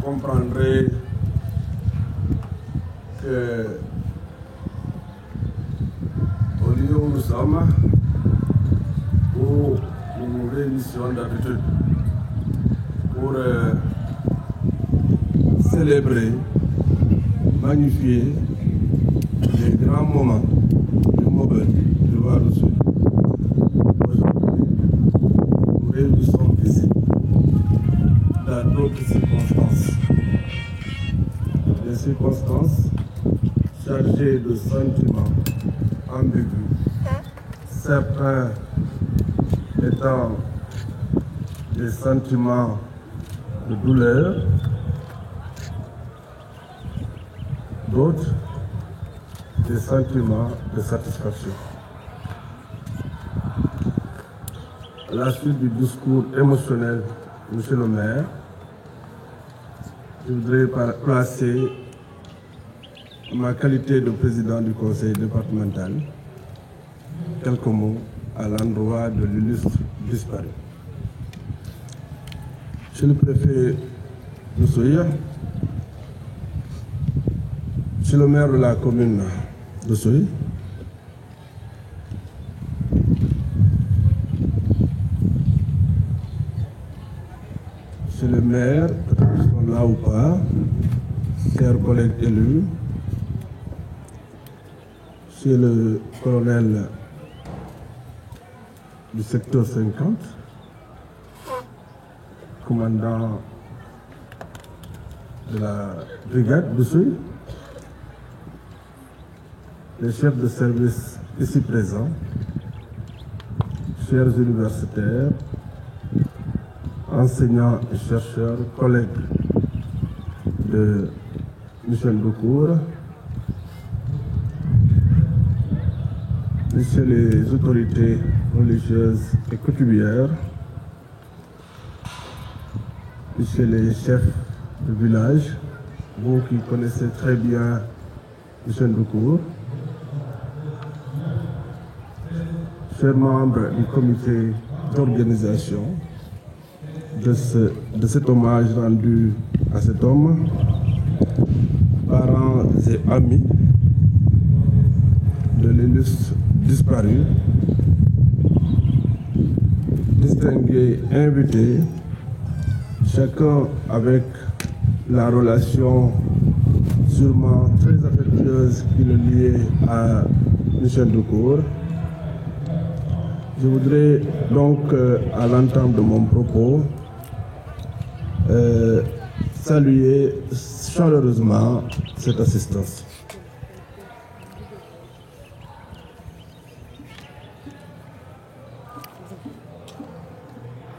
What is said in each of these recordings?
comprendrez que au lieu où nous sommes, où nous nous réunissons d'habitude pour célébrer, magnifier les grands moments du Mobile, du Ouaddassouye. Aujourd'hui, nous réunissons ici dans d'autres circonstances. Des circonstances chargées de sentiments ambigus, certains étant des sentiments de douleur, d'autres des sentiments de satisfaction. À la suite du discours émotionnel de M. le maire, je voudrais placer ma qualité de président du conseil départemental quelques mots à l'endroit de l'illustre disparu. Monsieur le préfet d'Oussouye, monsieur le maire de la commune d'Oussouye, monsieur le maire, qu'ils sont là ou pas, chers collègues élus, monsieur le colonel du secteur 50, commandant de la brigade d'Oussouye, les chefs de service ici présents, chers universitaires, enseignants et chercheurs, collègues de Michel Doucour, messieurs les autorités religieuses et coutumières, messieurs les chefs de village, vous qui connaissez très bien Michel Doucour, chers membres du comité d'organisation de cet hommage rendu à cet homme, parents et amis de l'illustre disparu, distingués invités, chacun avec la relation sûrement très affectueuse qui le liait à Michel Doucour. Je voudrais donc, à l'entame de mon propos, saluer chaleureusement cette assistance.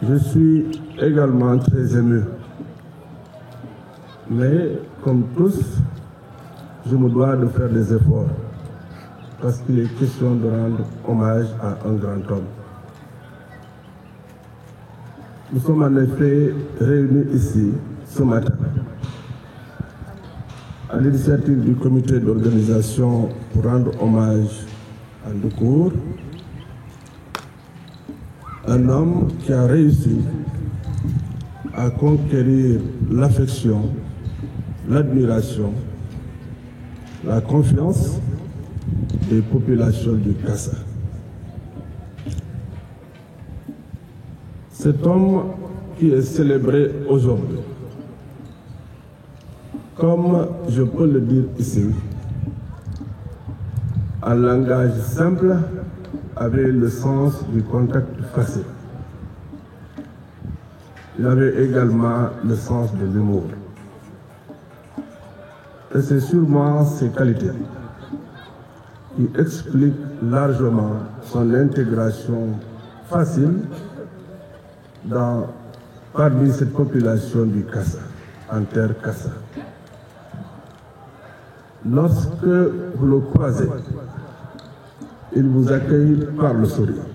Je suis également très ému, mais comme tous, je me dois de faire des efforts parce qu'il est question de rendre hommage à un grand homme. Nous sommes en effet réunis ici ce matin à l'initiative du comité d'organisation pour rendre hommage à Doucour, un homme qui a réussi à conquérir l'affection, l'admiration, la confiance des populations du Kassa. Cet homme qui est célébré aujourd'hui, comme je peux le dire ici, en langage simple, avait le sens du contact facile. Il avait également le sens de l'humour. Et c'est sûrement ces qualités qui expliquent largement son intégration facile parmi cette population du Kassa, en terre Kassa. Lorsque vous le croisez, il vous accueille par le sourire.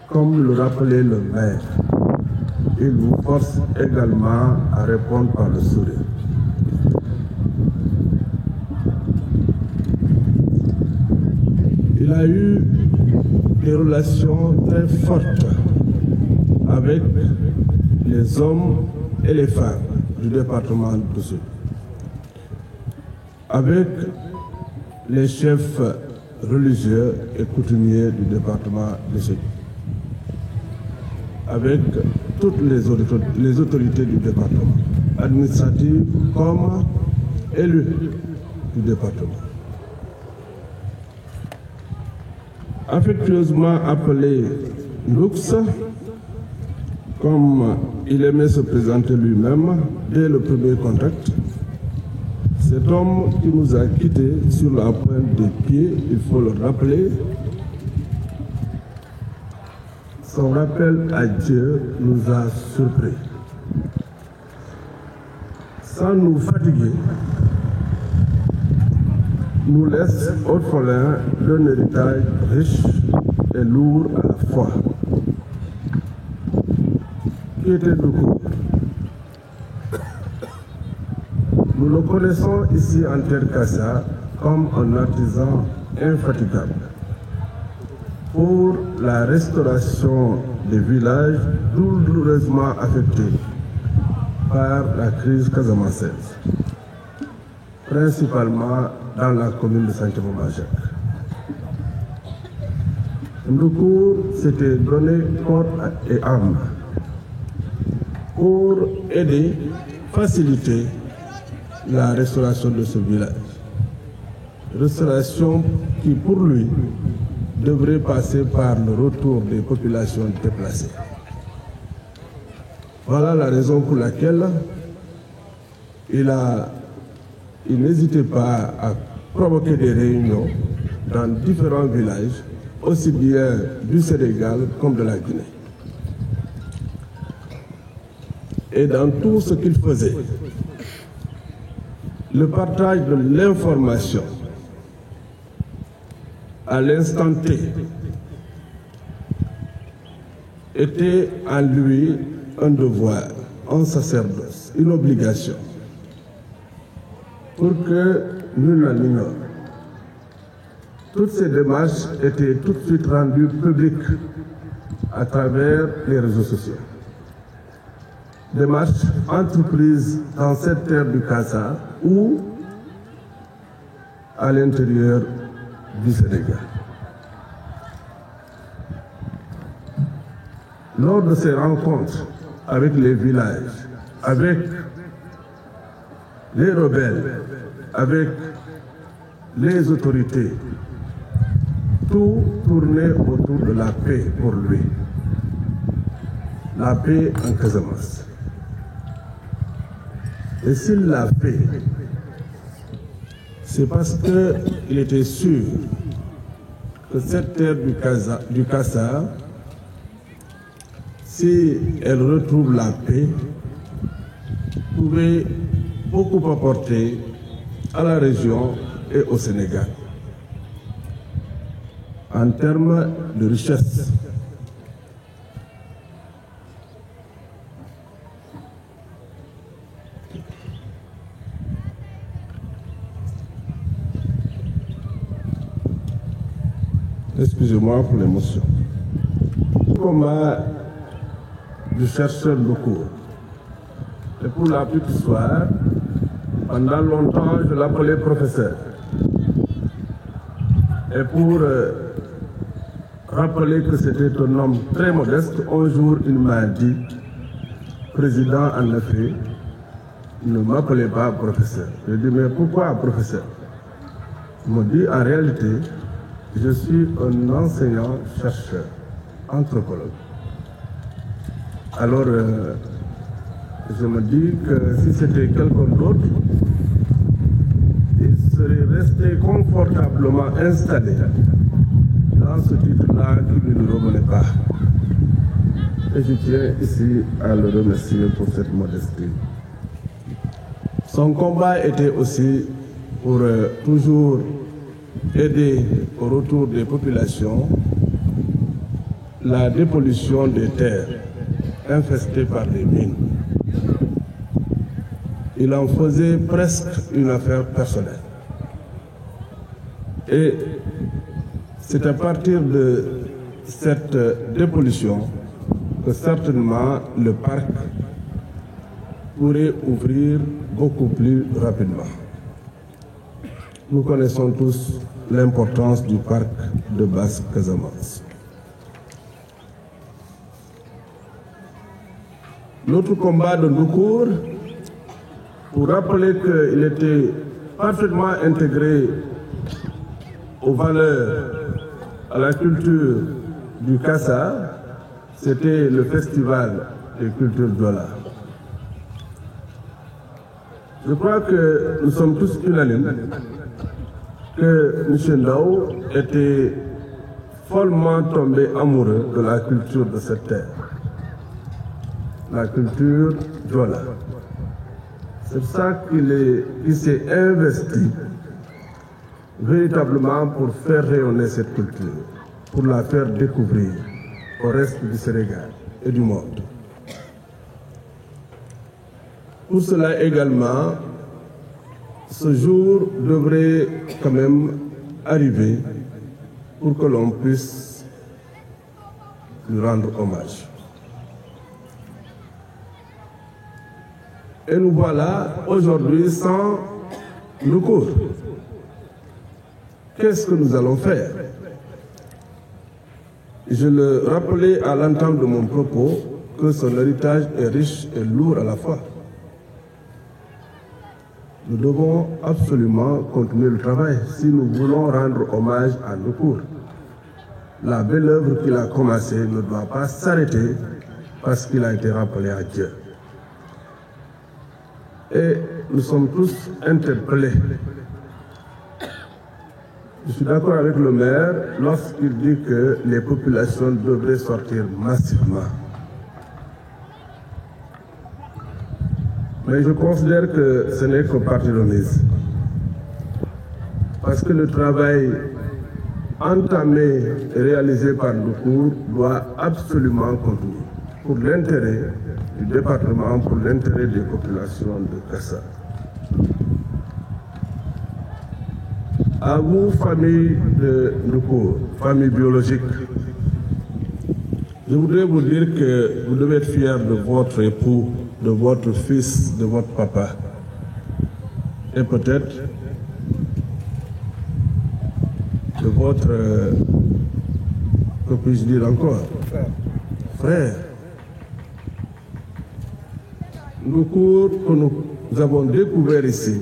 Comme le rappelait le maire, il vous force également à répondre par le sourire. Il a eu des relations très fortes avec les hommes et les femmes du département de Sud, avec les chefs religieux et coutumiers du département de Sud, avec toutes les autorités du département, administratives comme élus du département. Affectueusement appelé Lux, comme il aimait se présenter lui-même dès le premier contact, cet homme qui nous a quittés sur la pointe des pieds, il faut le rappeler, son rappel à Dieu nous a surpris. Sans nous fatiguer, nous laisse orphelins d'un héritage riche et lourd à la fois. Qui était Doukou? Nous le connaissons ici en Terre Kassa comme un artisan infatigable pour la restauration des villages douloureusement affectés par la crise casamançaise, principalement dans la commune de Santhiaba-Majak. Ndoukou s'était donné corps et âme pour aider, faciliter la restauration de ce village. Restauration qui, pour lui, devrait passer par le retour des populations déplacées. Voilà la raison pour laquelle il n'hésitait pas à provoquer des réunions dans différents villages, aussi bien du Sénégal comme de la Guinée. Et dans tout ce qu'il faisait, le partage de l'information à l'instant T était en lui un devoir, un sacerdoce, une obligation, pour que nul n'en ignore. Toutes ces démarches étaient tout de suite rendues publiques à travers les réseaux sociaux. Démarches entreprises dans cette terre du Kassa ou à l'intérieur du Sénégal. Lors de ces rencontres avec les villages, avec les rebelles, avec les autorités, tout tournait autour de la paix pour lui. La paix en Casamance. Et s'il l'a fait, c'est parce qu'il était sûr que cette terre du Kassa, si elle retrouve la paix, pouvait beaucoup apporter à la région et au Sénégal en termes de richesse. Excusez-moi pour l'émotion. Combat du chercheur Doukou. Et pour la petite histoire, pendant longtemps, je l'appelais professeur. Et pour rappeler que c'était un homme très modeste, un jour, il m'a dit, président, en effet, ne m'appelez pas professeur. Je lui ai dit, mais pourquoi professeur? Il m'a dit, en réalité, je suis un enseignant-chercheur, anthropologue. Alors, je me dis que si c'était quelqu'un d'autre, il serait resté confortablement installé dans ce titre-là qui ne lui revenait pas. Et je tiens ici à le remercier pour cette modestie. Son combat était aussi pour toujours aider au retour des populations, la dépollution des terres infestées par des mines. Il en faisait presque une affaire personnelle. Et c'est à partir de cette dépollution que certainement le parc pourrait ouvrir beaucoup plus rapidement. Nous connaissons tous l'importance du parc de Basse-Casamance. Notre combat de Ndoukour, pour rappeler qu'il était parfaitement intégré aux valeurs, à la culture du Kassa, c'était le festival des cultures Diola. Je crois que nous sommes tous unanimes que M. Ndao était follement tombé amoureux de la culture de cette terre, la culture Diola. C'est pour ça qu'il s'est investi véritablement pour faire rayonner cette culture, pour la faire découvrir au reste du Sénégal et du monde. Pour cela également, ce jour devrait quand même arriver pour que l'on puisse lui rendre hommage. Et nous voilà aujourd'hui sans Ndoukour. Qu'est-ce que nous allons faire? Je le rappelais à l'entame de mon propos que son héritage est riche et lourd à la fois. Nous devons absolument continuer le travail si nous voulons rendre hommage à Ndoukour. La belle œuvre qu'il a commencée ne doit pas s'arrêter parce qu'il a été rappelé à Dieu. Et nous sommes tous interpellés. Je suis d'accord avec le maire lorsqu'il dit que les populations devraient sortir massivement. Mais je considère que ce n'est que partie remise. Parce que le travail entamé et réalisé par Ndoukour doit absolument continuer pour l'intérêt du département, pour l'intérêt des populations de Kassa. À vous, famille de Ndoukour, famille biologique, je voudrais vous dire que vous devez être fiers de votre époux, de votre fils, de votre papa. Et peut-être de votre, que puis-je dire encore, frère. Ndoukour que nous avons découvert ici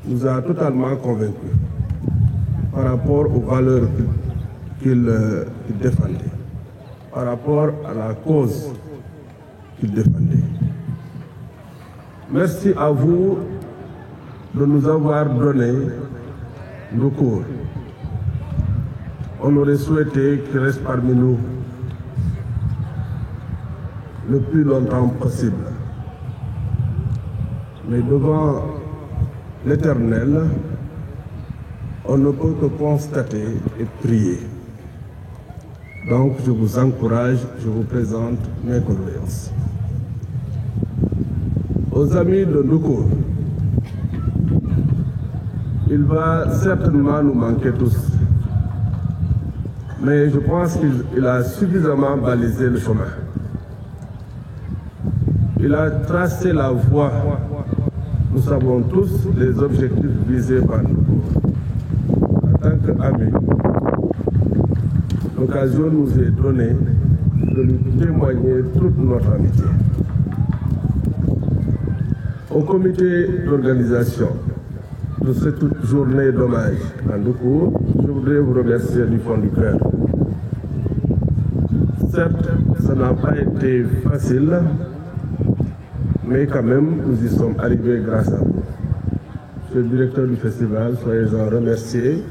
nous a totalement convaincus par rapport aux valeurs qu'il défendait, par rapport à la cause qu'il défendait. Merci à vous de nous avoir donné Ndoukour. On aurait souhaité qu'il reste parmi nous le plus longtemps possible. Mais devant l'Éternel, on ne peut que constater et prier. Donc je vous encourage, je vous présente mes condoléances. Aux amis de Ndoukour, il va certainement nous manquer tous. Mais je pense qu'il a suffisamment balisé le chemin. Il a tracé la voie. Nous savons tous les objectifs visés par nous. En tant qu'amis, l'occasion nous est donnée de lui témoigner toute notre amitié. Au comité d'organisation de cette journée d'hommage à Ndoukour, je voudrais vous remercier du fond du cœur. Certes, ça n'a pas été facile, mais quand même, nous y sommes arrivés grâce à vous. Monsieur le directeur du festival, soyez-en remerciés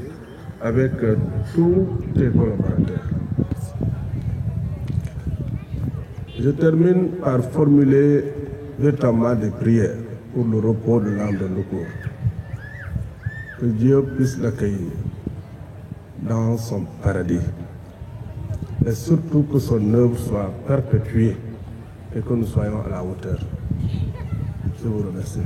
avec tous tes collaborateurs. Je termine par formuler véritablement des prières pour le repos de l'âme de Ndoukour. Que Dieu puisse l'accueillir dans son paradis. Et surtout que son œuvre soit perpétuée et que nous soyons à la hauteur. Je vous remercie.